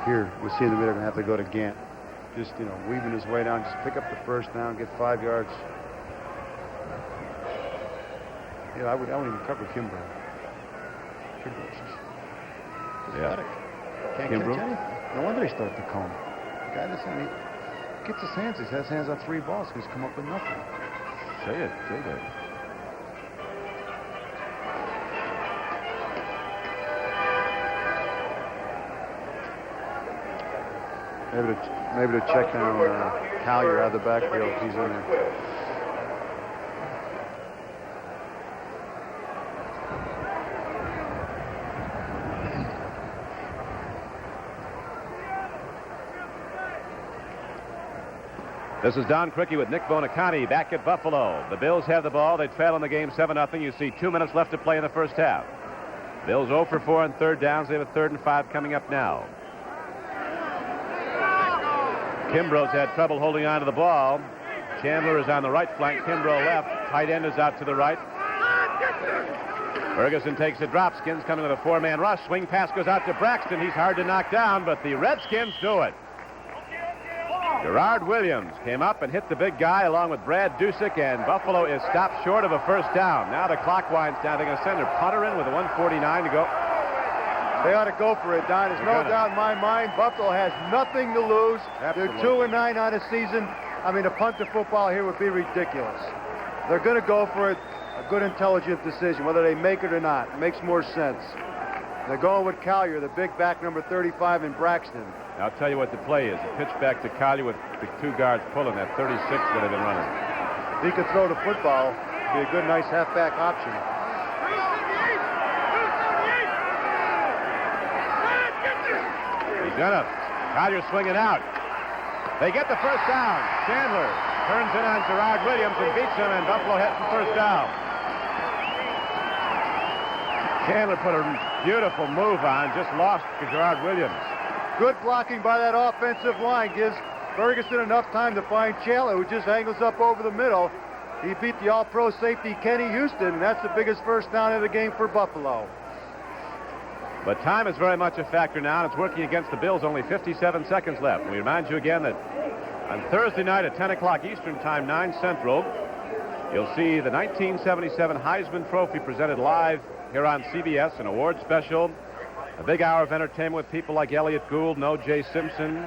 Here, we'll see in the middle, going to have to go to Gant. Just, weaving his way down. Just pick up the first down, get 5 yards. Yeah, I wouldn't even cover Kimbrough. Kimbrough's just pathetic. Can't catch anything. No wonder he started to cone. The guy he gets his hands. He has hands on 3 balls. He's come up with nothing. Say it. Say that. Maybe to check down Collier out of the backfield. He's in there. This is Don Criqui with Nick Bonacani back at Buffalo. The Bills have the ball. They trail in the game 7-0. You see 2 minutes left to play in the first half. Bills 0 for 4 on third downs. They have a 3rd and 5 coming up now. Kimbrough's had trouble holding on to the ball. Chandler is on the right flank. Kimbrough left. Tight end is out to the right. Ferguson takes a drop. Skins coming with a 4-man rush. Swing pass goes out to Braxton. He's hard to knock down, but the Redskins do it. Gerard Williams came up and hit the big guy along with Brad Dusick, and Buffalo is stopped short of a first down. Now the clock winds down. They're going to send their punter in with a 1:49 to go. They ought to go for it, Don. There's no doubt in my mind. Buffalo has nothing to lose. Absolutely. They're 2-9 on the season. I mean, a punt to football here would be ridiculous. They're going to go for it. A good, intelligent decision. Whether they make it or not, it makes more sense. They're going with Collier, the big back, number 35, in Braxton. I'll tell you what the play is. A pitch back to Collier with the 2 guards pulling that 36 that they've been running. If he could throw the football, it'd be a good, nice halfback option. He's got it. Collier swinging out. They get the first down. Chandler turns in on Gerard Williams and beats him, and Buffalo heads the first down. Chandler put a beautiful move on, just lost to Gerard Williams. Good blocking by that offensive line gives Ferguson enough time to find Chandler, who just angles up over the middle. He beat the all-pro safety Kenny Houston, and that's the biggest first down of the game for Buffalo. But time is very much a factor now, and it's working against the Bills. Only 57 seconds left. We remind you again that on Thursday night at 10 o'clock Eastern Time, 9 Central, you'll see the 1977 Heisman Trophy presented live here on CBS, an award special. A big hour of entertainment with people like Elliott Gould and O.J. Simpson,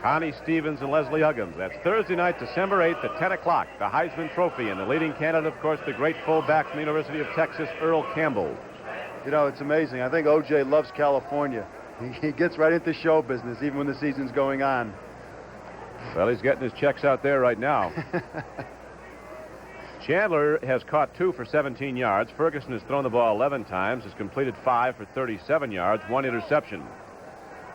Connie Stevens, and Leslie Uggams. That's Thursday night, December 8th at 10 o'clock, the Heisman Trophy. And the leading candidate, of course, the great fullback from the University of Texas, Earl Campbell. You know, it's amazing. I think O.J. loves California. He gets right into show business, even when the season's going on. Well, he's getting his checks out there right now. Chandler has caught 2 for 17 yards. Ferguson has thrown the ball 11 times, has completed 5 for 37 yards, 1 interception.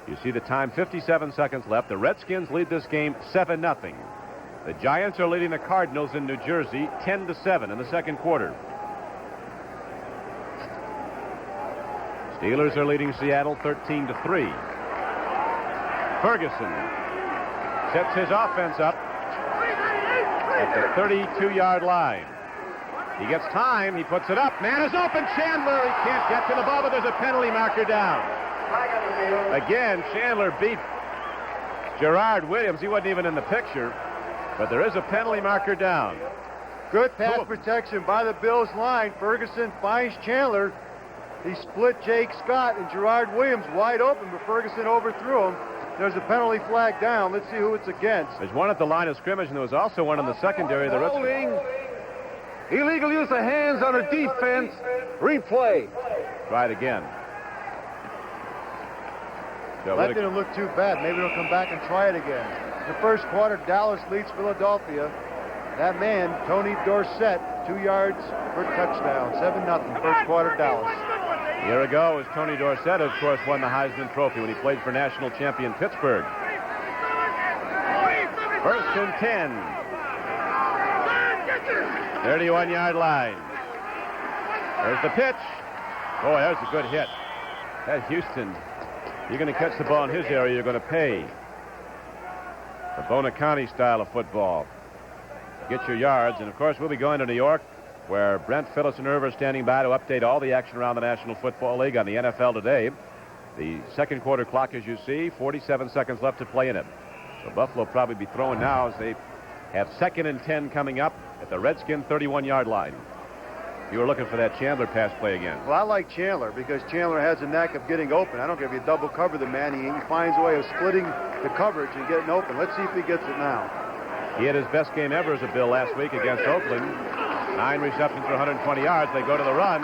You see the time, 57 seconds left. The Redskins lead this game 7-0. The Giants are leading the Cardinals in New Jersey 10-7 in the second quarter. Steelers are leading Seattle 13-3. Ferguson sets his offense up at the 32-yard line. He gets time. He puts it up. Man is open. Chandler. He can't get to the ball, but there's a penalty marker down. Again, Chandler beat Gerard Williams. He wasn't even in the picture, but there is a penalty marker down. Good pass protection by the Bills line. Ferguson finds Chandler. He split Jake Scott and Gerard Williams wide open, but Ferguson overthrew him. There's a penalty flag down. Let's see who it's against. There's one at the line of scrimmage, and there was also one in the secondary. The Holding. Illegal use of hands on a defense. Replay. Try it again. That didn't look too bad. Maybe they'll come back and try it again. The first quarter, Dallas leads Philadelphia. That man, Tony Dorsett, 2 yards for a touchdown. 7-0, first quarter, Dallas. A year ago, as Tony Dorsett, of course, won the Heisman Trophy when he played for national champion Pittsburgh. First and 10. 31-yard line. There's the pitch. Boy, there's a good hit. That Houston, you're going to catch the ball in his area, you're going to pay. The Bonacani style of football. Get your yards. And, of course, we'll be going to New York, where Brent, Phyllis, and Irv are standing by to update all the action around the National Football League on the NFL today. The second quarter clock, as you see, 47 seconds left to play in it. So Buffalo will probably be throwing now as they have 2nd and 10 coming up at the Redskin 31-yard line. You were looking for that Chandler pass play again. Well, I like Chandler because Chandler has a knack of getting open. I don't care if you double cover the man. He finds a way of splitting the coverage and getting open. Let's see if he gets it now. He had his best game ever as a Bill last week against Oakland. 9 receptions for 120 yards. They go to the run.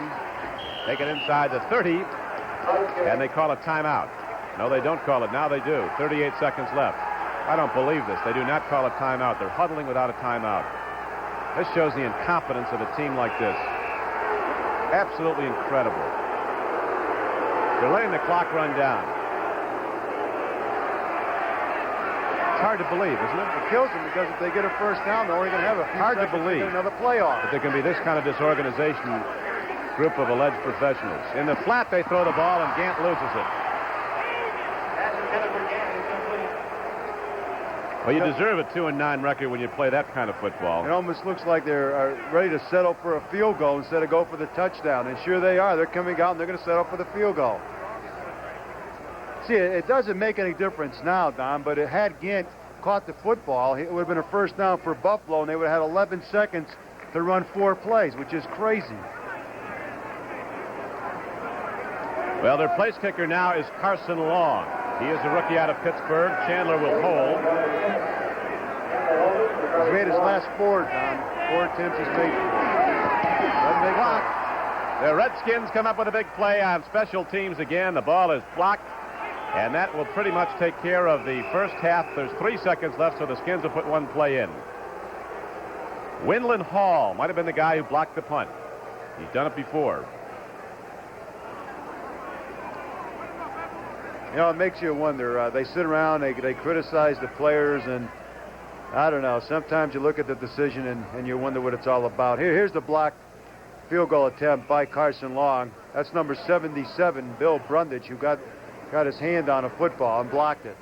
Take it inside the 30. And they call a timeout. No, they don't call it. Now they do. 38 seconds left. I don't believe this. They do not call a timeout. They're huddling without a timeout. This shows the incompetence of a team like this. Absolutely incredible. They're letting the clock run down. It's hard to believe, isn't it? It kills them because if they get a first down, they're only going to have a few hard to seconds believe to get another playoff. That there can be this kind of disorganization group of alleged professionals. In the flat, they throw the ball, and Gant loses it. Well, you deserve a 2-9 record when you play that kind of football. It almost looks like they're ready to settle for a field goal instead of go for the touchdown. And sure they are. They're coming out, and they're going to settle for the field goal. See, it doesn't make any difference now, Don, but had Gant caught the football, it would have been a first down for Buffalo, and they would have had 11 seconds to run 4 plays, which is crazy. Well, their place kicker now is Carson Long. He is a rookie out of Pittsburgh. Chandler will hold. He's made his last 4, Don. 4 attempts he's made. The Redskins come up with a big play on special teams again. The ball is blocked, and that will pretty much take care of the first half. There's 3 seconds left, so the Skins will put 1 play in. Windland Hall might have been the guy who blocked the punt. He's done it before. You know, it makes you wonder. They sit around, they criticize the players, and I don't know. Sometimes you look at the decision and you wonder what it's all about. Here's the blocked field goal attempt by Carson Long. That's number 77, Bill Brundage, who got his hand on a football and blocked it.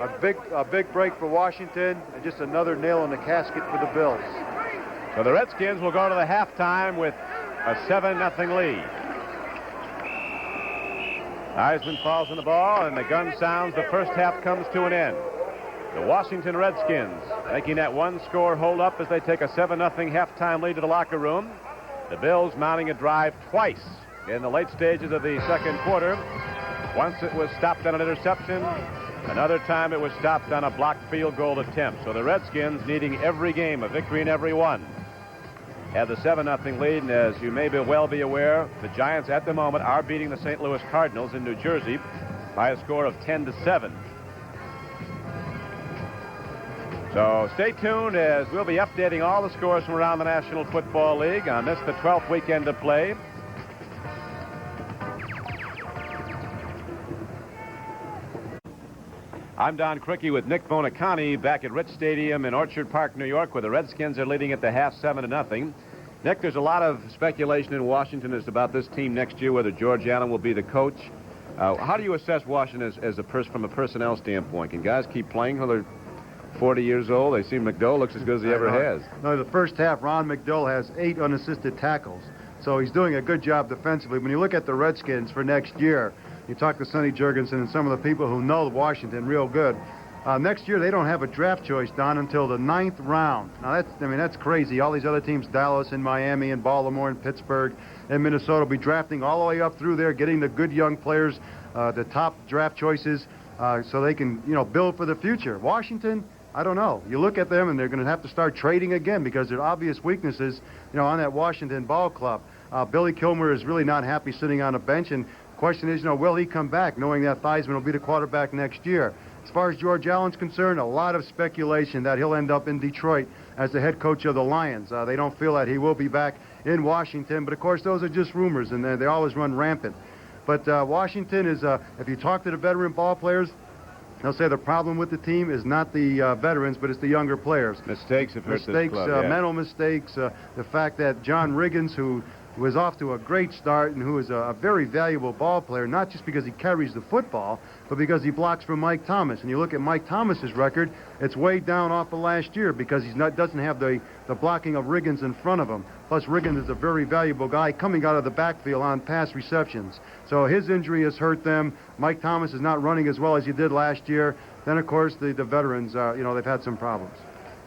A big break for Washington, and just another nail in the casket for the Bills. So the Redskins will go to the halftime with a 7-0 lead. Eisman falls in the ball, and the gun sounds. The first half comes to an end. The Washington Redskins making that 1-score hold up as they take a 7-0 halftime lead to the locker room. The Bills mounting a drive twice in the late stages of the second quarter. Once it was stopped on an interception. Another time it was stopped on a blocked field goal attempt. So the Redskins needing every game, a victory in every one, have the 7-0 lead, and as you may well be aware, the Giants at the moment are beating the St. Louis Cardinals in New Jersey by a score of 10-7. So stay tuned as we'll be updating all the scores from around the National Football League on this, the 12th weekend of play. I'm Don Crickey with Nick Bonacani back at Rich Stadium in Orchard Park, New York, where the Redskins are leading at the half 7-0. Nick, there's a lot of speculation in Washington as about this team next year, whether George Allen will be the coach. How do you assess Washington from a personnel standpoint? Can guys keep playing till they're 40 years old? They see McDowell looks as good as he ever has. No, the first half, Ron McDowell has 8 unassisted tackles. So he's doing a good job defensively. When you look at the Redskins for next year, you talk to Sonny Jurgensen and some of the people who know Washington real good. Next year, they don't have a draft choice, Don, until the 9th round. Now, that's crazy. All these other teams, Dallas and Miami and Baltimore and Pittsburgh and Minnesota, will be drafting all the way up through there, getting the good young players, the top draft choices, so they can, build for the future. Washington, I don't know. You look at them, and they're going to have to start trading again because there are obvious weaknesses, on that Washington ball club. Billy Kilmer is really not happy sitting on a bench, and the question is, will he come back, knowing that Theismann will be the quarterback next year? As far as George Allen's concerned, a lot of speculation that he'll end up in Detroit as the head coach of the Lions. They don't feel that he will be back in Washington, but of course those are just rumors, and they always run rampant. But Washington is, if you talk to the veteran ball players, they'll say the problem with the team is not the veterans, but it's the younger players. Mistakes have hurt this club, mental mistakes. The fact that John Riggins, who who is off to a great start and who is a very valuable ball player, not just because he carries the football, but because he blocks for Mike Thomas. And you look at Mike Thomas's record, it's way down off of last year because he doesn't have the blocking of Riggins in front of him. Plus, Riggins is a very valuable guy coming out of the backfield on pass receptions. So his injury has hurt them. Mike Thomas is not running as well as he did last year. Then, of course, the veterans, they've had some problems.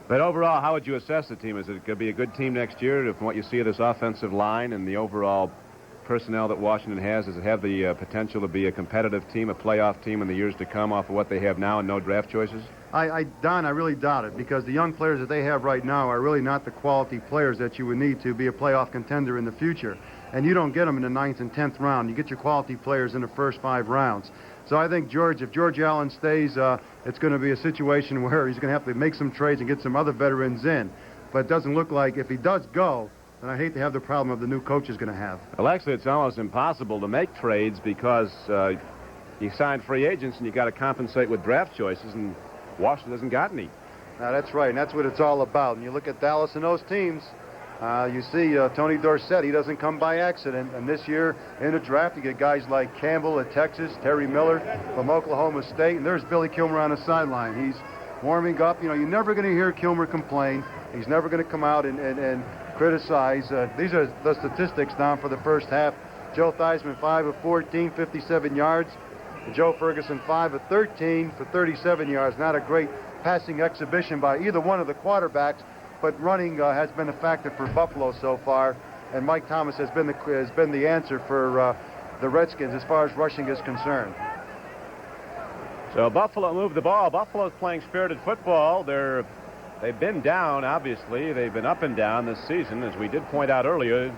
But overall, how would you assess the team? Is it going to be a good team next year from what you see of this offensive line and the overall personnel that Washington has? Does it have the potential to be a competitive team, a playoff team in the years to come off of what they have now and no draft choices? Don, I really doubt it because the young players that they have right now are really not the quality players that you would need to be a playoff contender in the future. And you don't get them in the 9th and 10th round. You get your quality players in the first 5 rounds. So I think if George Allen stays, it's going to be a situation where he's going to have to make some trades and get some other veterans in. But it doesn't look like if he does go, then I hate to have the problem of the new coach is going to have. Well, actually, it's almost impossible to make trades because you sign free agents and you got to compensate with draft choices, and Washington hasn't got any. Now, that's right, and that's what it's all about. And you look at Dallas and those teams, you see Tony Dorsett, he doesn't come by accident. And this year in the draft, you get guys like Campbell at Texas, Terry Miller from Oklahoma State, and there's Billy Kilmer on the sideline. He's warming up. You're never going to hear Kilmer complain. He's never going to come out and criticize. These are the statistics down for the first half. Joe Theismann, 5 of 14, 57 yards. Joe Ferguson, 5 of 13 for 37 yards. Not a great passing exhibition by either one of the quarterbacks, but running has been a factor for Buffalo so far, and Mike Thomas has been the answer for the Redskins as far as rushing is concerned. So Buffalo moved the ball. Buffalo's playing spirited football. They've been down, obviously. They've been up and down this season, as we did point out earlier.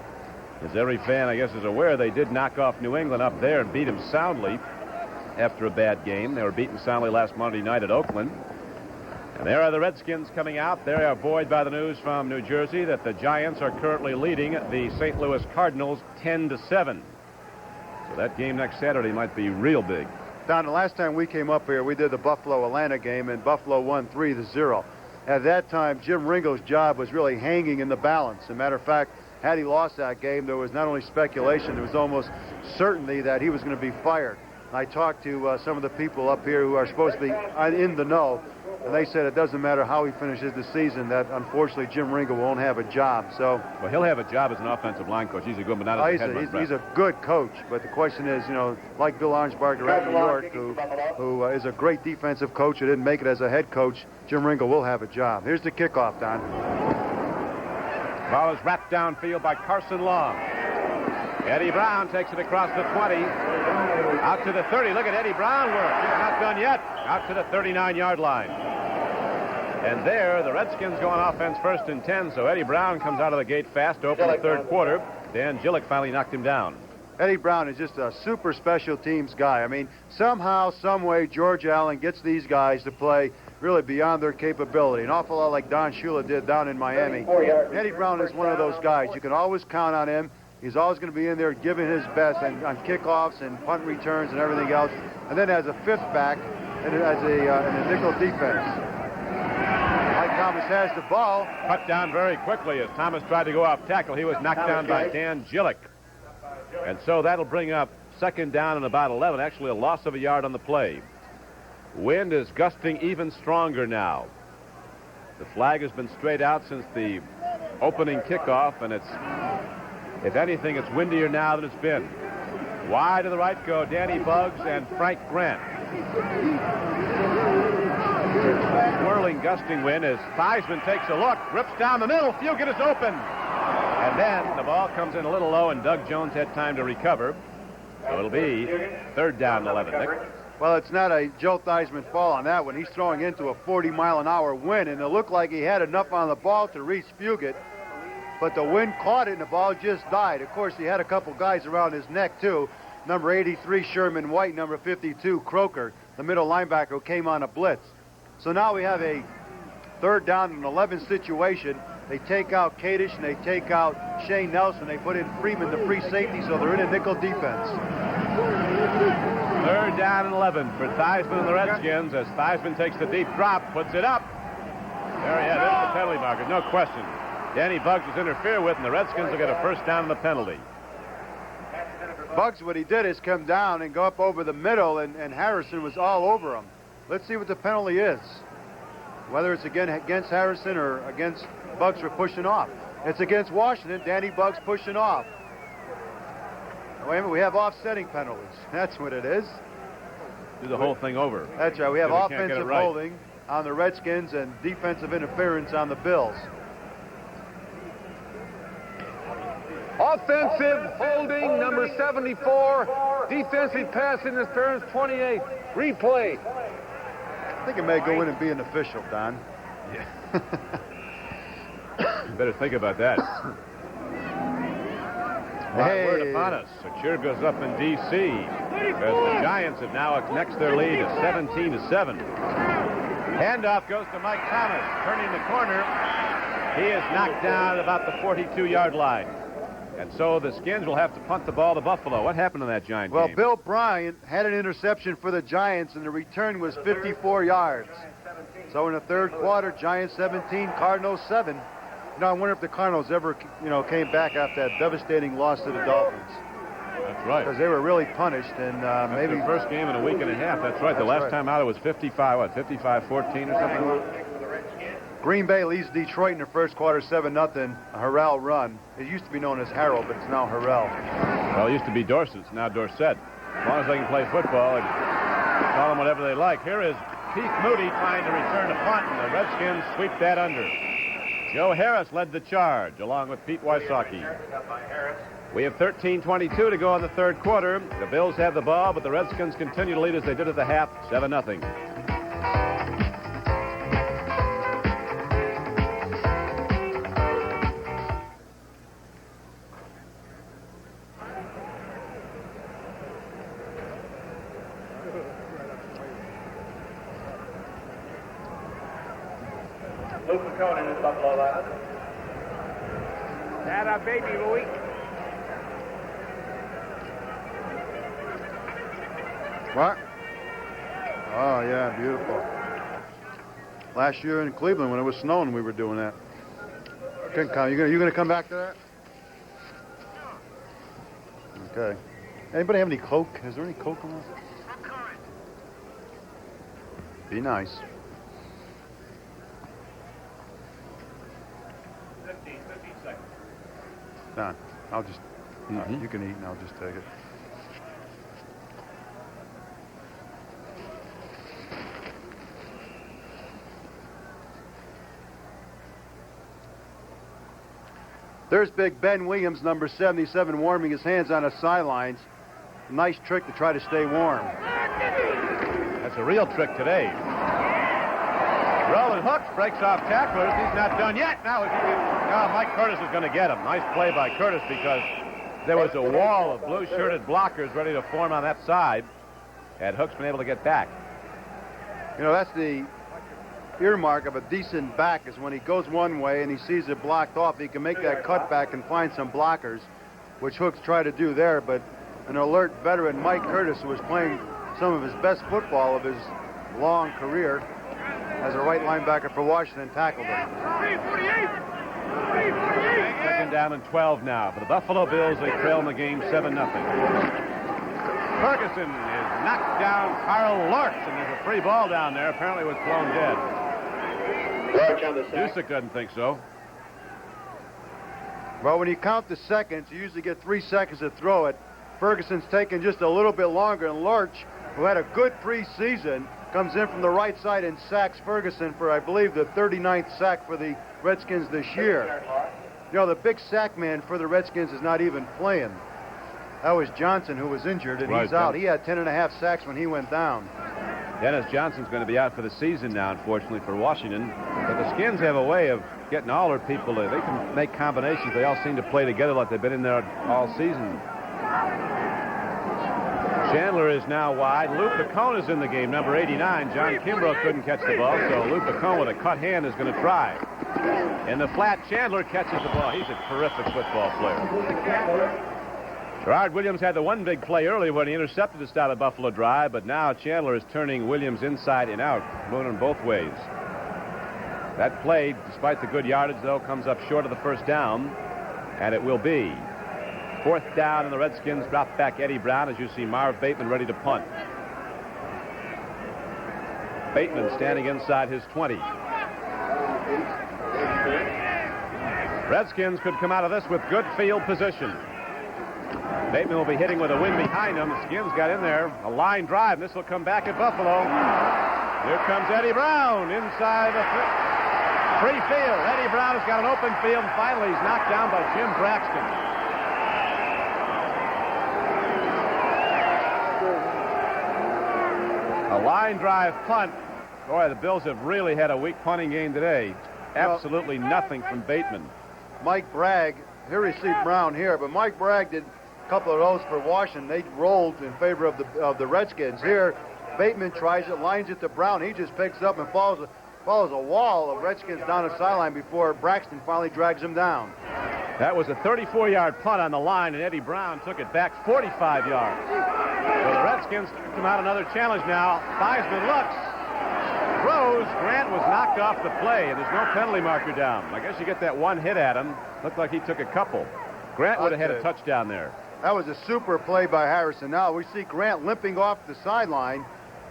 As every fan, I guess, is aware, they did knock off New England up there and beat them soundly after a bad game. They were beaten soundly last Monday night at Oakland. And there are the Redskins coming out. They are buoyed by the news from New Jersey that the Giants are currently leading the St. Louis Cardinals 10-7. So that game next Saturday might be real big. Don, the last time we came up here, we did the Buffalo-Atlanta game, and Buffalo won 3-0. At that time, Jim Ringo's job was really hanging in the balance. As a matter of fact, had he lost that game, there was not only speculation, there was almost certainty that he was going to be fired. I talked to some of the people up here who are supposed to be in the know, and they said it doesn't matter how he finishes the season, that unfortunately Jim Ringo won't have a job. So, well, he'll have a job as an offensive line coach. He's a good, but not as a head run. He's a good coach, but the question is, like Bill Arnsparger at New York, who is a great defensive coach who didn't make it as a head coach, Jim Ringo will have a job. Here's the kickoff, Don. Ball is wrapped downfield by Carson Long. Eddie Brown takes it across the 20, out to the 30. Look at Eddie Brown work. He's not done yet. Out to the 39-yard line. And there, the Redskins go on offense 1st and 10, so Eddie Brown comes out of the gate fast to open the third quarter. Dan Gillick finally knocked him down. Eddie Brown is just a super special teams guy. I mean, somehow, some way, George Allen gets these guys to play really beyond their capability. An awful lot like Don Shula did down in Miami. Eddie Brown is one of those guys. You can always count on him. He's always going to be in there giving his best on kickoffs and punt returns and everything else. And then as a fifth back and as a nickel defense. Mike Thomas has the ball. Cut down very quickly as Thomas tried to go off tackle. He was knocked down by Dan Gillick. And so that'll bring up 2nd down and about 11. Actually, a loss of a yard on the play. Wind is gusting even stronger now. The flag has been straight out since the opening kickoff, and if anything, it's windier now than it's been. Wide to the right go Danny Buggs and Frank Grant. Swirling, gusting wind as Theismann takes a look, rips down the middle, Fugit is open. And then the ball comes in a little low, and Doug Jones had time to recover. So it'll be 3rd down and 11, Nick. Well, it's not a Joe Theismann fall on that one. He's throwing into a 40-mile-an-hour wind, and it looked like he had enough on the ball to reach Fugit. But the wind caught it, and the ball just died. Of course, he had a couple guys around his neck, too. Number 83, Sherman White. Number 52, Croker, the middle linebacker who came on a blitz. So now we have a 3rd down and 11 situation. They take out Kadish, and they take out Shane Nelson. They put in Freeman, the free safety, so they're in a nickel defense. 3rd down and 11 for Theismann and the Redskins as Theismann takes the deep drop, puts it up. There he is. There's the penalty marker, no question. Danny Buggs was interfered with, and the Redskins will get a first down and a penalty. Buggs, what he did is come down and go up over the middle, and Harrison was all over him. Let's see what the penalty is. Whether it's against Harrison or against Buggs for pushing off. It's against Washington. Danny Buggs pushing off. Wait a minute, we have offsetting penalties. That's what it is. Do the whole thing over. That's right. We have offensive holding on the Redskins and defensive interference on the Bills. Offensive holding, number 74. Defensive pass interference, 28. Replay. I think it may go in and be an official, Don. Yeah. You better think about that. Word upon us. A cheer goes up in D.C. because the Giants have now next their lead to 17-7. Handoff goes to Mike Thomas, turning the corner. He is knocked down at about the 42-yard line. And so the Skins will have to punt the ball to Buffalo. What happened in that Giant game? Well, Bill Bryant had an interception for the Giants, and the return was 54 yards. So in the third quarter, Giants 17, Cardinals 7. You know, I wonder if the Cardinals ever, came back after that devastating loss to the Dolphins. That's right. Because they were really punished, and maybe the first game in a week and a half. That's right. The last time out it was 55-14 or something. Green Bay leads Detroit in the first quarter 7-0. A Harrell run. It used to be known as Harrell, but it's now Harrell. Well, it used to be Dorset. It's now Dorset. As long as they can play football, and call them whatever they like. Here is Keith Moody trying to return a punt, and the Redskins sweep that under. Joe Harris led the charge, along with Pete Wysocki. We have 13:22 to go in the third quarter. The Bills have the ball, but the Redskins continue to lead as they did at the half, 7-0. Luke McCone in Buffalo Lab. That a baby, Louie. What? Oh, yeah, beautiful. Last year in Cleveland when it was snowing, we were doing that. Couldn't come. You gonna come back to that? Okay. Anybody have any Coke? Is there any Coke on this? Be nice. 15 seconds. Don, I'll just, you can eat and I'll just take it. There's Big Ben Williams, number 77, warming his hands on the sidelines. Nice trick to try to stay warm. That's a real trick today. Roland Hooks breaks off tacklers. He's not done yet. Now Mike Curtis is going to get him. Nice play by Curtis because there was a wall of blue-shirted blockers ready to form on that side. Had Hooks been able to get back. You know, that's the earmark of a decent back is when he goes one way and he sees it blocked off, he can make that cutback and find some blockers, which Hooks tried to do there, but an alert veteran, Mike Curtis, who was playing some of his best football of his long career as a right linebacker for Washington, tackled him. Second down and 12 now. For the Buffalo Bills, they trail in the game 7-0. Ferguson is knocked down Carl Lurch, and there's a free ball down there. Apparently it was blown dead. Dusick doesn't think so. Well, when you count the seconds, you usually get 3 seconds to throw it. Ferguson's taking just a little bit longer, and Lurch, who had a good preseason, comes in from the right side and sacks Ferguson for, I believe, the 39th sack for the Redskins this year. You know, the big sack man for the Redskins is not even playing. That was Johnson, who was injured, and he's out. He had 10.5 sacks when he went down. Dennis Johnson's going to be out for the season now, unfortunately, for Washington. But the Skins have a way of getting all their people. They can make combinations. They all seem to play together like they've been in there all season. Chandler is now wide. Lou Picone is in the game, number 89. John Kimbrough couldn't catch the ball, so Lou Picone with a cut hand is going to try. In the flat, Chandler catches the ball. He's a terrific football player. Gerard Williams had the one big play early when he intercepted the start of Buffalo Drive, but now Chandler is turning Williams inside and out, moving both ways. That play, despite the good yardage, though, comes up short of the first down, and it will be 4th down, and the Redskins drop back Eddie Brown as you see Marv Bateman ready to punt. Bateman standing inside his 20. Redskins could come out of this with good field position. Bateman will be hitting with a wind behind him. The Skins got in there. A line drive. This will come back at Buffalo. Here comes Eddie Brown inside the free field. Eddie Brown has got an open field, and finally he's knocked down by Jim Braxton. A line drive punt. Boy, the Bills have really had a weak punting game today. Absolutely nothing from Bateman. Mike Bragg, here we see Brown here, but Mike Bragg did a couple of those for Washington. They rolled in favor of the Redskins. Here, Bateman tries it, lines it to Brown. He just picks up and follows a wall of Redskins down the sideline before Braxton finally drags him down. That was a 34-yard punt on the line, and Eddie Brown took it back 45 yards. So the Redskins come out another challenge now. Theismann looks, throws. Grant was knocked off the play, and there's no penalty marker down. I guess you get that one hit at him. Looked like he took a couple. Grant would have had a touchdown there. That was a super play by Harrison. Now we see Grant limping off the sideline.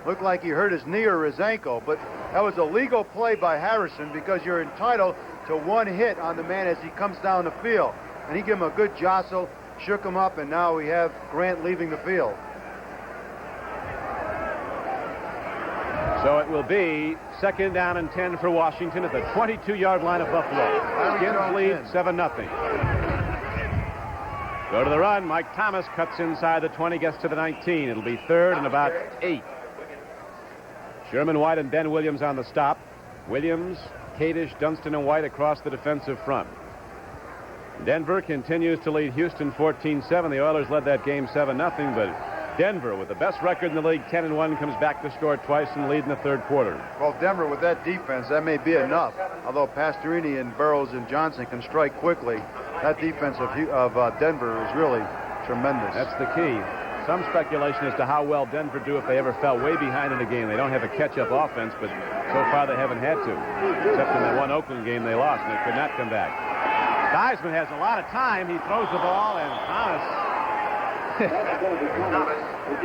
Looked like he hurt his knee or his ankle, but that was a legal play by Harrison because you're entitled to one hit on the man as he comes down the field. And he gave him a good jostle, shook him up, and now we have Grant leaving the field. So it will be 2nd down and 10 for Washington at the 22-yard line of Buffalo. Skins lead 7-0. Go to the run. Mike Thomas cuts inside the 20, gets to the 19. It'll be 3rd and about 8. Sherman White and Ben Williams on the stop. Williams, Kadish, Dunston, and White across the defensive front. Denver continues to lead Houston 14-7. The Oilers led that game 7-0, but Denver, with the best record in the league, 10-1, comes back to score twice and lead in the 3rd quarter. Well, Denver, with that defense, that may be enough. Although Pastorini and Burroughs and Johnson can strike quickly, that defense of Denver is really tremendous. That's the key. Some speculation as to how well Denver do if they ever fell way behind in a game. They don't have a catch-up offense, but so far they haven't had to. Except in that one Oakland game they lost, and they could not come back. Theismann has a lot of time. He throws the ball, and Thomas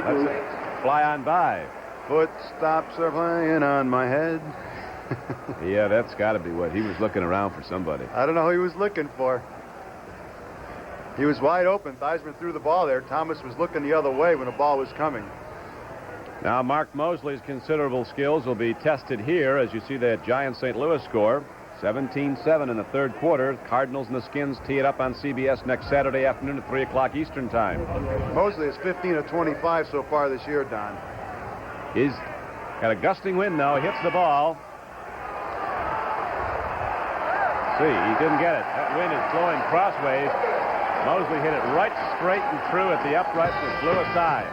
lets it fly on by. Footsteps are playing on my head. Yeah, that's got to be what. He was looking around for somebody. I don't know who he was looking for. He was wide open. Theismann threw the ball there. Thomas was looking the other way when the ball was coming. Now, Mark Mosley's considerable skills will be tested here as you see that giant St. Louis score. 17-7 in the 3rd quarter. Cardinals and the Skins tee it up on CBS next Saturday afternoon at 3 o'clock Eastern time. Mosley is 15 of 25 so far this year, Don. He's got a gusting wind, though. He hits the ball. See, he didn't get it. That wind is blowing crossways. Mosley hit it right straight and through at the upright and flew aside.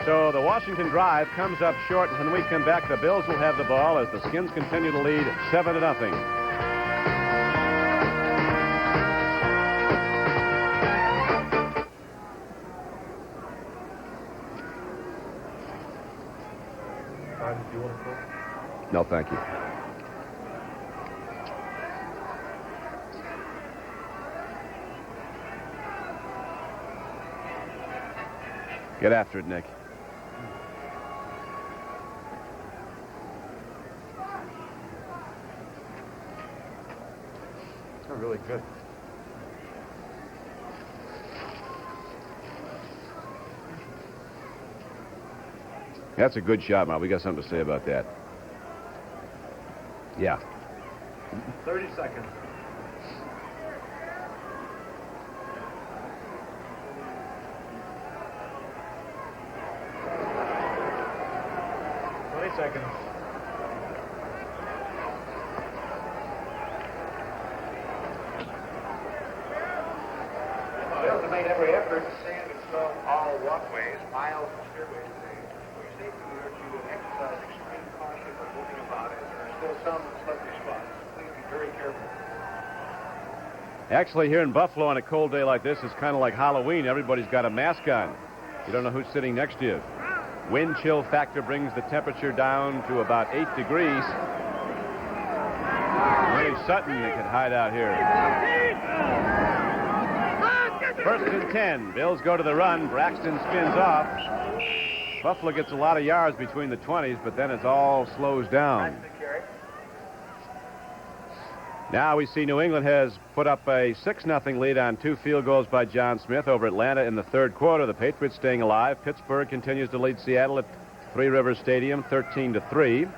So the Washington drive comes up short, and when we come back, the Bills will have the ball as the Skins continue to lead 7-0. No, thank you. Get after it, Nick. They're really good. That's a good shot, Mark. We got something to say about that. Yeah. 30 seconds. Seconds. Bills have made every effort to sand and stone all walkways, miles and stairways today. For your safety, we urge you to exercise extreme caution when moving about as there are still some slippery spots. Please be very careful. Actually, here in Buffalo on a cold day like this, it's kind of like Halloween. Everybody's got a mask on. You don't know who's sitting next to you. Wind chill factor brings the temperature down to about 8 degrees. Sutton could hide out here. First and 10. Bills go to the run. Braxton spins off. Buffalo gets a lot of yards between the 20s, but then it all slows down. Now we see New England has put up a 6-0 lead on 2 field goals by John Smith over Atlanta in the third quarter. The Patriots staying alive. Pittsburgh continues to lead Seattle at Three Rivers Stadium 13-3.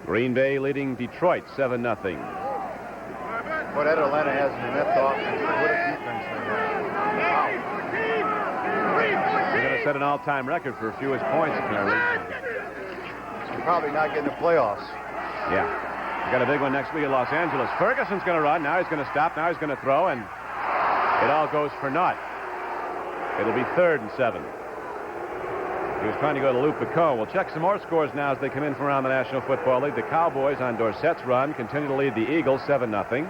Green Bay leading Detroit 7-0. What Atlanta has in the net offense, what a defense they have. They're going to set an all-time record for fewest points, apparently. They're probably not getting the playoffs. Yeah. We got a big one next week in Los Angeles. Ferguson's going to run. Now he's going to stop. Now he's going to throw, and it all goes for naught. It'll be 3rd and 7. He was trying to go to Lou Picot. We'll check some more scores now as they come in from around the National Football League. The Cowboys on Dorsett's run continue to lead the Eagles 7-0.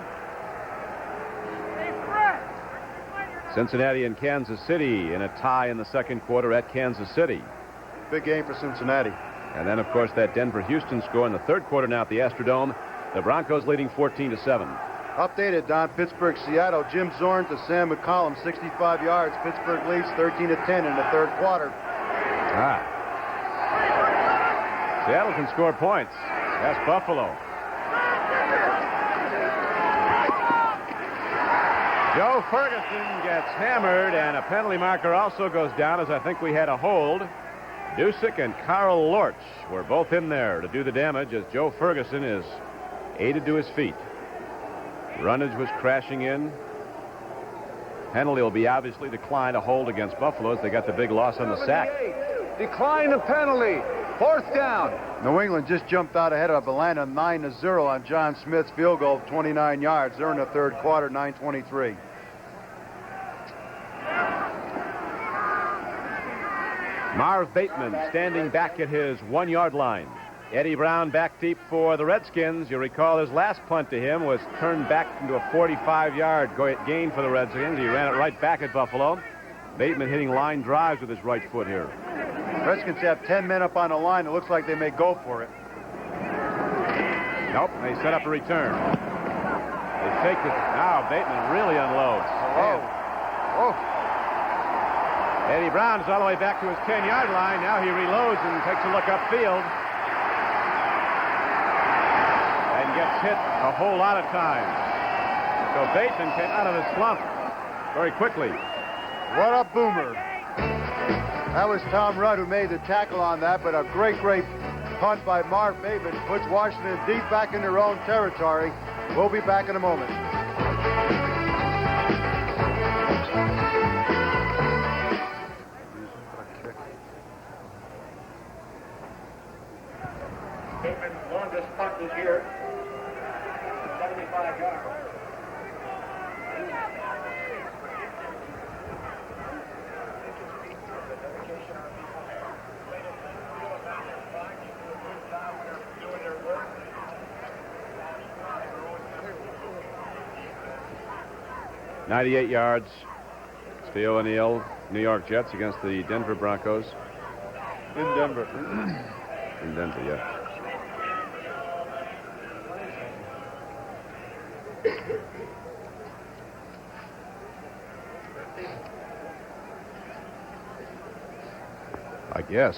Cincinnati and Kansas City in a tie in the second quarter at Kansas City. Big game for Cincinnati. And then, of course, that Denver-Houston score in the third quarter now at the Astrodome. The Broncos leading 14-7. Updated, Don. Pittsburgh, Seattle. Jim Zorn to Sam McCollum, 65 yards. Pittsburgh leads 13-10 in the third quarter. Seattle can score points. That's Buffalo. Joe Ferguson gets hammered, and a penalty marker also goes down, as I think we had a hold. Dusick and Carl Lorch were both in there to do the damage as Joe Ferguson is aided to his feet. Runnage was crashing in. Penalty will be obviously declined, a hold against Buffalo as they got the big loss on the sack. Decline the penalty. 4th down. New England just jumped out ahead of Atlanta 9-0 on John Smith's field goal of 29 yards. They're in the third quarter, 9:23. Marv Bateman standing back at his 1-yard line. Eddie Brown back deep for the Redskins. You recall his last punt to him was turned back into a 45-yard gain for the Redskins. He ran it right back at Buffalo. Bateman hitting line drives with his right foot here. Redskins have 10 men up on the line. It looks like they may go for it. Nope, they set up a return. They fake it. Now Bateman really unloads. Oh. Eddie Brown is all the way back to his 10-yard line. Now he reloads and takes a look upfield. And gets hit a whole lot of times. So Bateman came out of his slump very quickly. What a boomer. That was Tom Rudd who made the tackle on that, but a great punt by Marv Bateman puts Washington deep back in their own territory. We'll be back in a moment. Bateman's longest punt this year, 75 yards. 98 yards. Steve O'Neill, New York Jets against the Denver Broncos. In Denver. In Denver, yeah. I guess.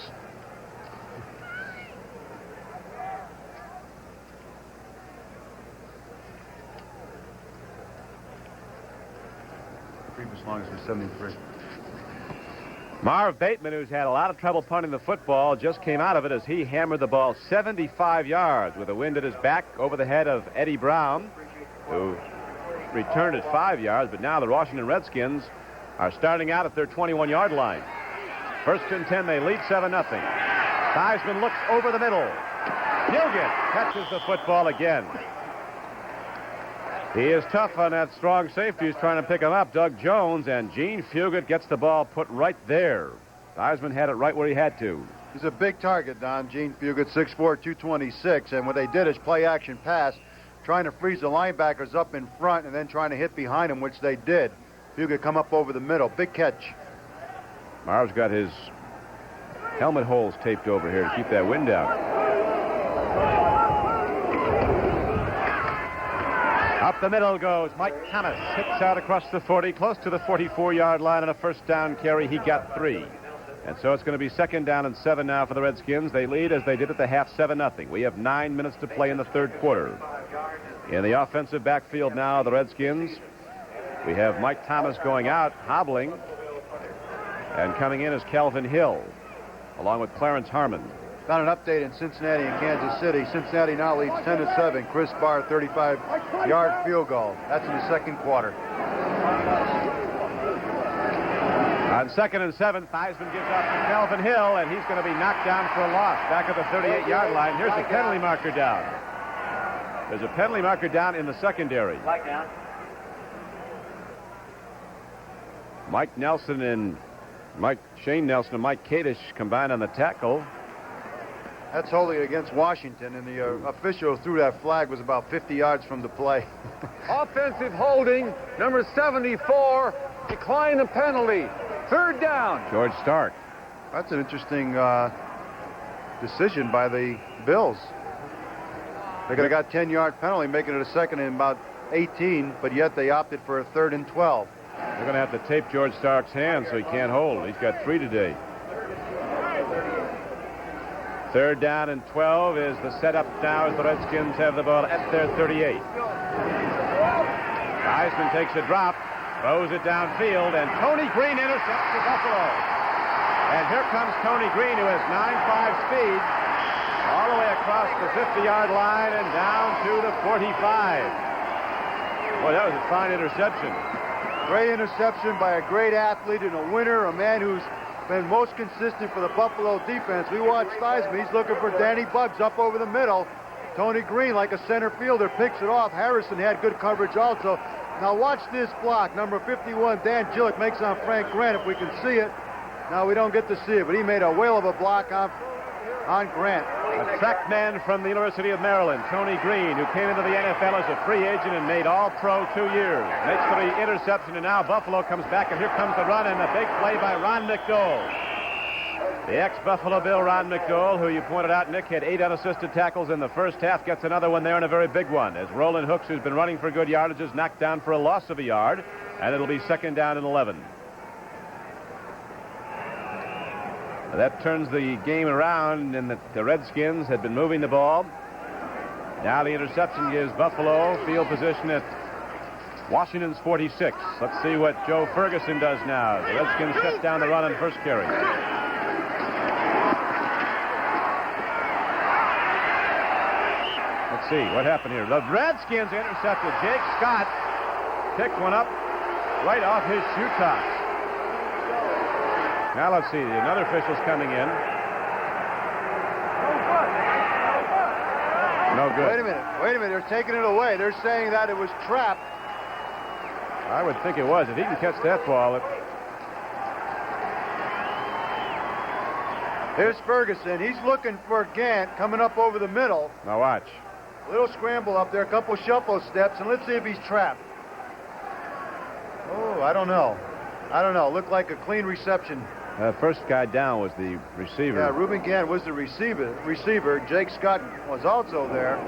Previous longest was 73. Marv Bateman, who's had a lot of trouble punting the football, just came out of it as he hammered the ball 75 yards with the wind at his back over the head of Eddie Brown, who returned it 5 yards, but now the Washington Redskins are starting out at their 21-yard line. First and 10, they lead 7-0. Theismann looks over the middle. Fugit catches the football again. He is tough on that strong safety who's trying to pick him up, Doug Jones, and Gene Fugit gets the ball put right there. Theismann had it right where he had to. He's a big target, Don. Gene Fugit, 6'4", 226, and what they did is play action pass, trying to freeze the linebackers up in front and then trying to hit behind him, which they did. Fugit come up over the middle. Big catch. Marv's got his helmet holes taped over here to keep that wind out. the middle goes Mike Thomas. Hits out across the 40, close to the 44-yard line on a first down carry. He got 3. And so it's going to be 2nd down and 7 now for the Redskins. They lead as they did at the half 7-0. We have 9 minutes to play in the third quarter. In the offensive backfield now, the Redskins. We have Mike Thomas going out, hobbling. And coming in is Calvin Hill, along with Clarence Harmon. Found an update in Cincinnati and Kansas City. Cincinnati now leads 10-7. Chris Barr, 35-yard field goal. That's in the second quarter. On 2nd and 7, Theismann gives off to Calvin Hill, and he's going to be knocked down for a loss back at the 38-yard line. Here's a penalty marker down. There's a penalty marker down in the secondary. Shane Nelson and Mike Kadish combined on the tackle. That's holding against Washington, and the official who threw that flag was about 50 yards from the play. Offensive holding, number 74, decline the penalty. 3rd down. George Stark. That's an interesting decision by the Bills. They could have got 10-yard penalty, making it a 2nd and about 18, but yet they opted for a 3rd and 12. They're going to have to tape George Stark's hands so he can't hold. He's got 3 today. 3rd down and 12 is the setup now as the Redskins have the ball at their 38. Theismann takes a drop, throws it downfield, and Tony Green intercepts the Buffalo. And here comes Tony Green, who has 9.5 speed, all the way across the 50-yard line and down to the 45. Boy, that was a fine interception. Great interception by a great athlete and a winner, a man who's been most consistent for the Buffalo defense. We watched Theismann. He's looking for Danny Bugs up over the middle. Tony Green, like a center fielder, picks it off. Harrison had good coverage also. Now watch this block. Number 51, Dan Gillick, makes on Frank Grant, if we can see it. Now we don't get to see it, but he made a whale of a block on Grant. A track man from the University of Maryland, Tony Green, who came into the NFL as a free agent and made All-Pro 2 years. Makes for the interception, and now Buffalo comes back, and here comes the run and the big play by Ron McDowell. The ex-Buffalo Bill, Ron McDowell, who you pointed out, Nick, had 8 unassisted tackles in the first half, gets another one there and a very big one, as Roland Hooks, who's been running for good yardage, is knocked down for a loss of a yard, and it'll be 2nd down and 11. That turns the game around, and the Redskins had been moving the ball. Now the interception gives Buffalo field position at Washington's 46. Let's see what Joe Ferguson does now. The Redskins shut down the run on first carry. Let's see what happened here. The Redskins intercepted. Jake Scott picked one up right off his shoe tops. Now let's see. Another official's coming in. No good. Wait a minute. They're taking it away. They're saying that it was trapped. I would think it was. If he can catch that ball. Here's Ferguson. He's looking for Gant coming up over the middle. Now watch. A little scramble up there, a couple shuffle steps, and let's see if he's trapped. Oh, I don't know. Looked like a clean reception. First guy down was the receiver. Yeah, Reuben Gant was the receiver. Jake Scott was also there.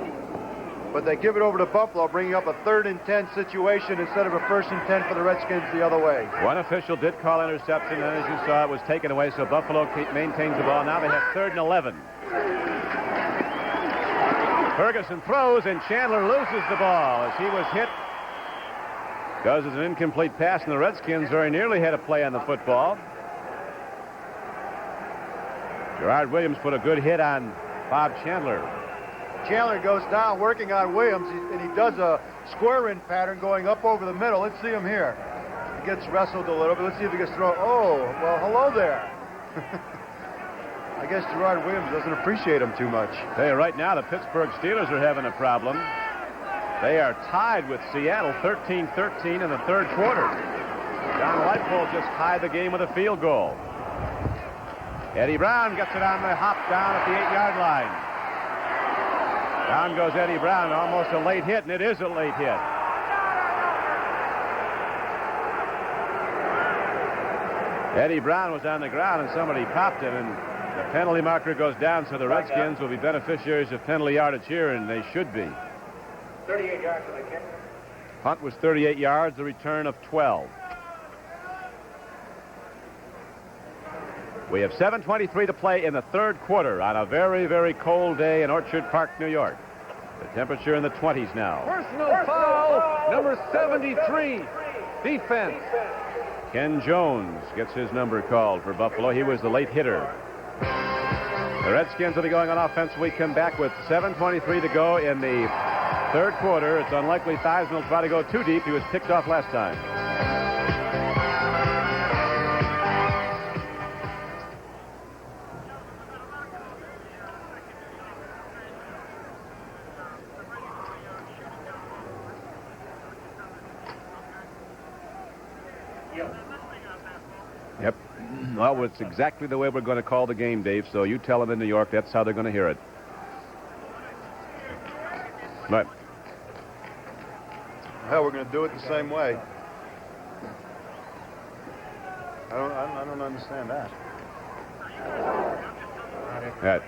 But they give it over to Buffalo, bringing up a 3rd and 10 situation instead of a 1st and 10 for the Redskins the other way. One official did call interception, and as you saw, it was taken away, so Buffalo maintains the ball. Now they have 3rd and 11. Ferguson throws, and Chandler loses the ball as he was hit. Because it's an incomplete pass, and the Redskins very nearly had a play on the football. Gerard Williams put a good hit on Bob Chandler. Chandler goes down working on Williams, and he does a square-in pattern going up over the middle. Let's see him here. He gets wrestled a little bit. Let's see if he gets thrown. Oh, well, hello there. I guess Gerard Williams doesn't appreciate him too much. Hey, right now the Pittsburgh Steelers are having a problem. They are tied with Seattle 13-13 in the third quarter. John Lightfoot just tied the game with a field goal. Eddie Brown gets it on the hop down at the 8-yard line. Down goes Eddie Brown, almost a late hit, and it is a late hit. Eddie Brown was on the ground, and somebody popped him, and the penalty marker goes down, so the Redskins will be beneficiaries of penalty yardage here, and they should be. 38 yards for the kick. Punt was 38 yards, the return of 12. We have 7:23 to play in the third quarter on a very, very cold day in Orchard Park, New York. The temperature in the 20s now. Personal foul, number 73, defense. Ken Jones gets his number called for Buffalo. He was the late hitter. The Redskins will be going on offense. We come back with 7:23 to go in the third quarter. It's unlikely Theismann will try to go too deep. He was picked off last time. Yep. Well, it's exactly the way we're going to call the game, Dave, so you tell them in New York that's how they're going to hear it. Right. Hell, we're going to do it the same way. I don't understand that. Right.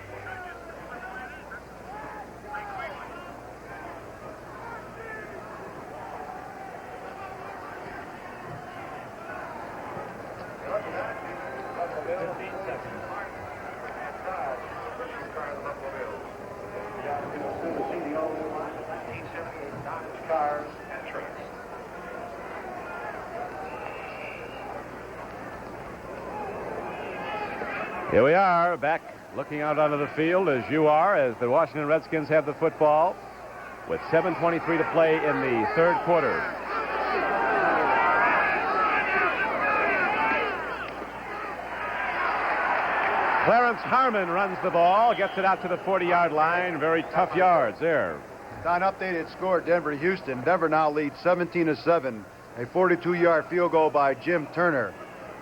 Here we are, back looking out onto the field as you are, as the Washington Redskins have the football with 7:23 to play in the third quarter. Clarence Harmon runs the ball, gets it out to the 40-yard line. Very tough yards there. Don, updated score, Denver-Houston. Denver now leads 17-7. A 42-yard field goal by Jim Turner.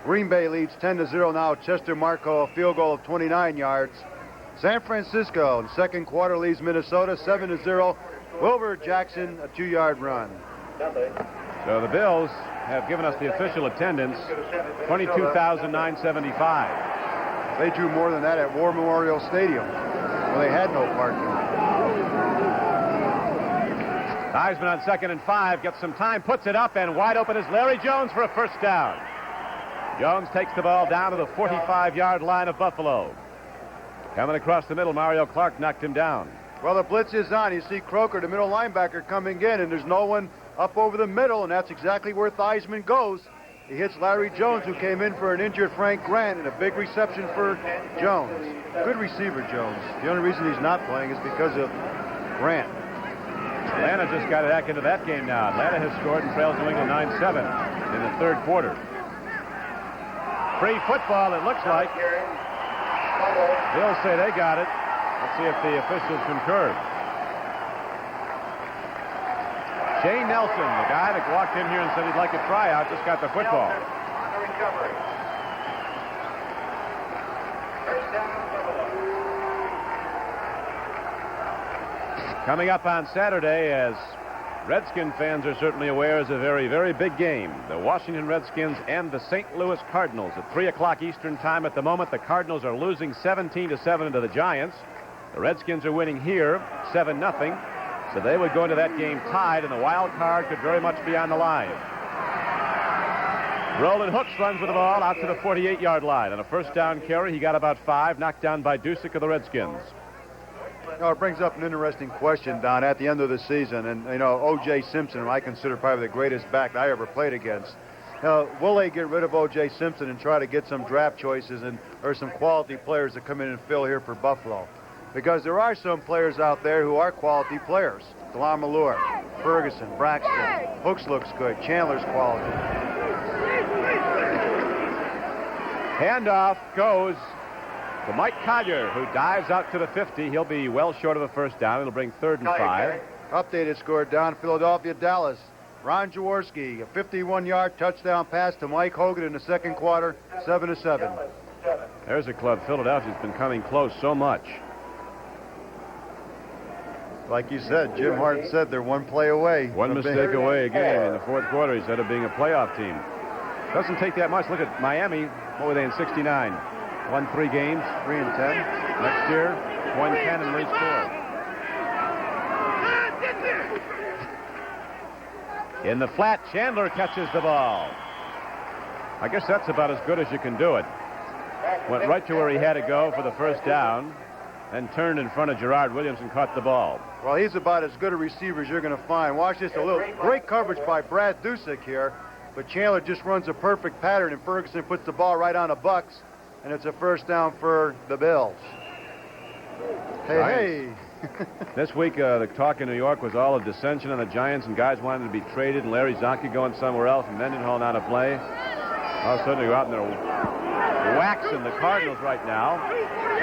Green Bay leads 10-0 now. Chester Marco, a field goal of 29 yards. San Francisco in the second quarter leads Minnesota 7-0. Wilbur Jackson, a 2-yard run. So the Bills have given us the official attendance, 22,975. They drew more than that at War Memorial Stadium, where they had no parking. Theismann on 2nd and 5, gets some time, puts it up, and wide open is Larry Jones for a first down. Jones takes the ball down to the 45-yard line of Buffalo. Coming across the middle, Mario Clark knocked him down. Well, the blitz is on. You see Croker, the middle linebacker, coming in, and there's no one up over the middle, and that's exactly where Theismann goes. He hits Larry Jones, who came in for an injured Frank Grant, and a big reception for Jones. Good receiver, Jones. The only reason he's not playing is because of Grant. Atlanta just got back into that game now. Atlanta has scored and trails New England 9-7 in the third quarter. Free football, it looks like. They'll say they got it. Let's see if the officials concur. Shane Nelson, the guy that walked in here and said he'd like a tryout, just got the football. Coming up on Saturday, as Redskin fans are certainly aware, is a very, very big game. The Washington Redskins and the St. Louis Cardinals at 3 o'clock Eastern time. At the moment, the Cardinals are losing 17-7 to the Giants. The Redskins are winning here 7-0. So they would go into that game tied, and the wild card could very much be on the line. Roland Hooks runs with the ball out to the 48-yard line. On a first down carry, he got about 5, knocked down by Dusick of the Redskins. It brings up an interesting question, Don, at the end of the season. And, O.J. Simpson, who I consider probably the greatest back I ever played against. Will they get rid of O.J. Simpson and try to get some draft choices or some quality players to come in and fill here for Buffalo? Because there are some players out there who are quality players. DeLon Malure, Ferguson, Braxton. Hooks looks good. Chandler's quality. Handoff goes to Mike Collier, who dives out to the 50. He'll be well short of the first down. It'll bring 3rd and 5. Updated score, Don. Philadelphia, Dallas. Ron Jaworski, a 51-yard touchdown pass to Mike Hogan in the second quarter, 7-7. There's a club Philadelphia's been coming close so much. Like you said, Jim Hart said they're one play away. One mistake away again in the fourth quarter, he said, of being a playoff team. Doesn't take that much. Look at Miami. What were they in 69? Won 3 games. 3-10. Next year, 1-10 and leads 4. In the flat, Chandler catches the ball. I guess that's about as good as you can do it. Went right to where he had to go for the first down, then turned in front of Gerard Williams and caught the ball. Well, he's about as good a receiver as you're going to find. Watch this, a little great coverage by Brad Dusick here, but Chandler just runs a perfect pattern, and Ferguson puts the ball right on the Bucks, and it's a first down for the Bills. Hey. This week, the talk in New York was all of dissension on the Giants, and guys wanted to be traded, and Larry Zonke going somewhere else, and Mendenhall not to play. All of a sudden, they go out and they're waxing the Cardinals right now.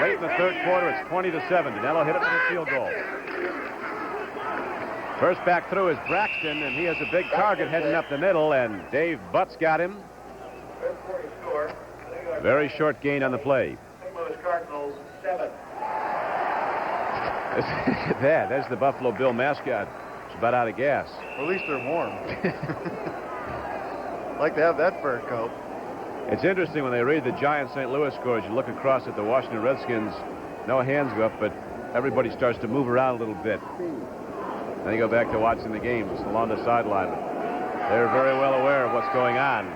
Late in the third quarter, it's 20-7. Danilo hit it with a field goal. First back through is Braxton, and he has a big target heading up the middle, and Dave Butts got him. Very short gain on the play. Cardinals 7. There's the Buffalo Bill mascot. It's about out of gas. At least they're warm. Like to have that fur coat. It's interesting when they read the Giants St. Louis scores, you look across at the Washington Redskins, no hands go up, but everybody starts to move around a little bit. Then you go back to watching the games along the sideline. They're very well aware of what's going on.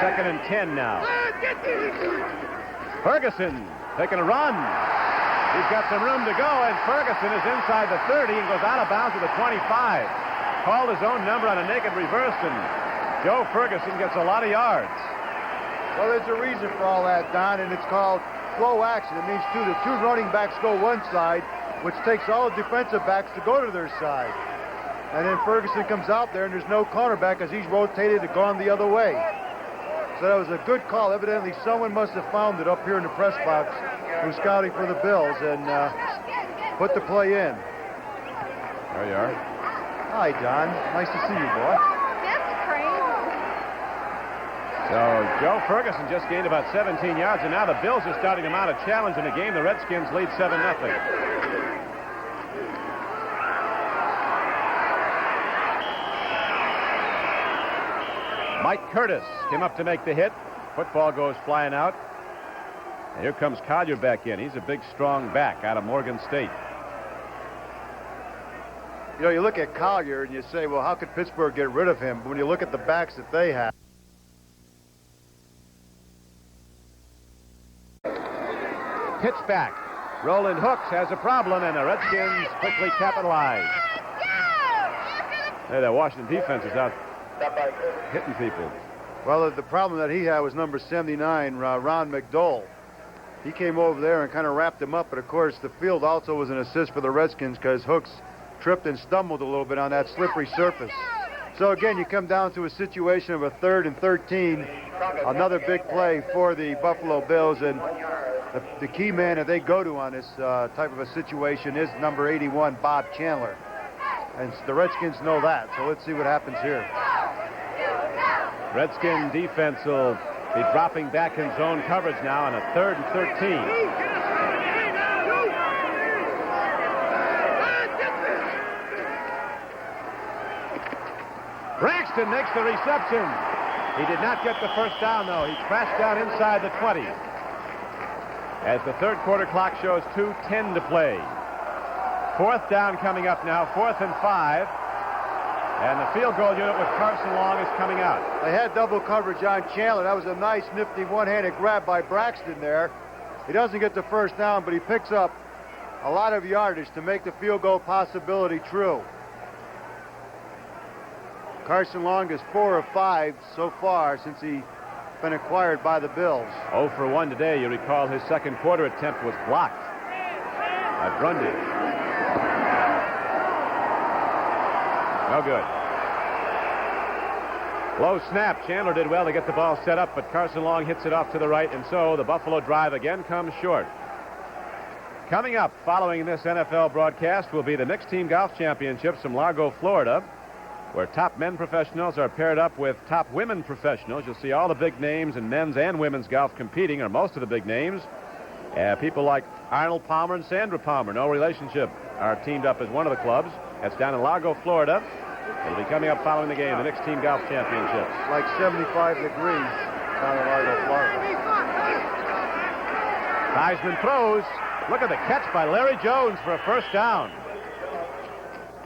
2nd and 10 now. Ferguson taking a run. He's got some room to go, and Ferguson is inside the 30 and goes out of bounds at the 25. Called his own number on a naked reverse, and Joe Ferguson gets a lot of yards. Well, there's a reason for all that, Don, and it's called flow action. It means the two running backs go one side, which takes all the defensive backs to go to their side. And then Ferguson comes out there, and there's no cornerback as he's rotated and gone the other way. So that was a good call. Evidently, someone must have found it up here in the press box who's scouting for the Bills and put the play in. There you are. Hi, Don. Nice to see you, boy. That's crazy. So Joe Ferguson just gained about 17 yards, and now the Bills are starting to mount a challenge in the game. The Redskins lead 7-0. Mike Curtis came up to make the hit. Football goes flying out. And here comes Collier back in. He's a big, strong back out of Morgan State. You know, you look at Collier and you say, well, how could Pittsburgh get rid of him? But when you look at the backs that they have. Pitch back. Roland Hooks has a problem, and the Redskins quickly capitalize. Hey, that Washington defense is out hitting people. Well, the problem that he had was number 79, Ron McDowell. He came over there and kind of wrapped him up, but of course the field also was an assist for the Redskins because Hooks tripped and stumbled a little bit on that slippery surface. So again, you come down to a situation of a 3rd and 13, another big play for the Buffalo Bills, and the key man that they go to on this type of a situation is number 81, Bob Chandler. And the Redskins know that, so let's see what happens here. Redskin defense will be dropping back in zone coverage now on a 3rd and 13. Braxton makes the reception. He did not get the first down, though. He crashed down inside the 20. As the third quarter clock shows 2:10 to play. 4th down coming up now, 4th and 5. And the field goal unit with Carson Long is coming out. They had double coverage on Chandler. That was a nice, nifty one-handed grab by Braxton there. He doesn't get the first down, but he picks up a lot of yardage to make the field goal possibility true. Carson Long is 4 of 5 so far since he's been acquired by the Bills. 0 for 1 today. You recall his second quarter attempt was blocked by Grundy. No good. Low snap. Chandler did well to get the ball set up, but Carson Long hits it off to the right, and so the Buffalo drive again comes short. Coming up following this NFL broadcast will be the Mixed Team Golf Championships from Largo, Florida, where top men professionals are paired up with top women professionals. You'll see all the big names in men's and women's golf competing, or most of the big names. People like Arnold Palmer and Sandra Palmer, no relationship, are teamed up as one of the clubs. That's down in Largo, Florida. It'll be coming up following the game, the Mixed Team Golf Championships. Like 75 degrees down in Largo, Florida. Theismann throws. Look at the catch by Larry Jones for a first down.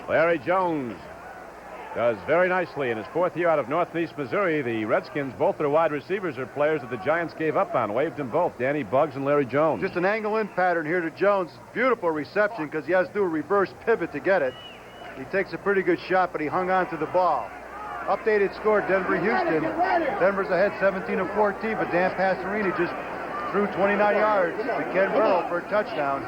Larry Jones does very nicely in his 4th year out of Northeast Missouri. The Redskins, both their wide receivers are players that the Giants gave up on. Waived them both, Danny Buggs and Larry Jones. Just an angle-in pattern here to Jones. Beautiful reception because he has to do a reverse pivot to get it. He takes a pretty good shot, but he hung on to the ball. Updated score, Denver-Houston. Denver's ahead 17 of 14, but Dan Passerini just threw 29 yards to Ken Burrow for a touchdown.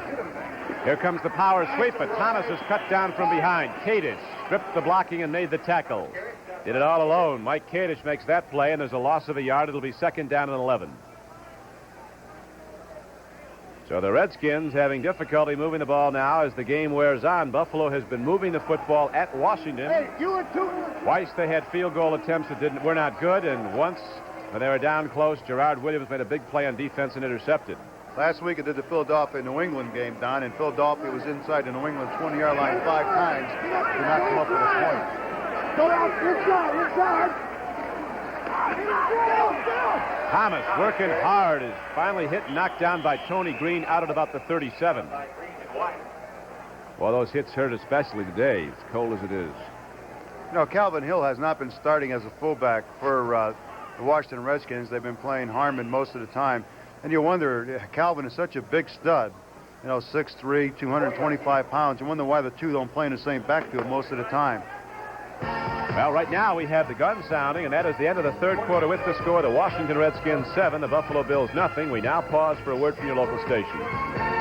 Here comes the power sweep, but Thomas is cut down from behind. Kadish stripped the blocking and made the tackle. Did it all alone. Mike Kadish makes that play, and there's a loss of a yard. It'll be 2nd down and 11. So the Redskins having difficulty moving the ball now as the game wears on. Buffalo has been moving the football at Washington. Twice they had field goal attempts that were not good, and once when they were down close, Gerard Williams made a big play on defense and intercepted. Last week I did the Philadelphia-New England game, Don, and Philadelphia was inside the New England 20-yard line 5 times. Did not come up with a point. Thomas working hard is finally hit and knocked down by Tony Green out at about the 37. Well, those hits hurt especially today. It's cold as it is. You know, Calvin Hill has not been starting as a fullback for the Washington Redskins. They've been playing Harmon most of the time. And you wonder, Calvin is such a big stud, you know, 6'3", 225 pounds. You wonder why the two don't play in the same backfield most of the time. Well, right now we have the gun sounding, and that is the end of the 3rd quarter with the score. The Washington Redskins 7, the Buffalo Bills nothing. We now pause for a word from your local station.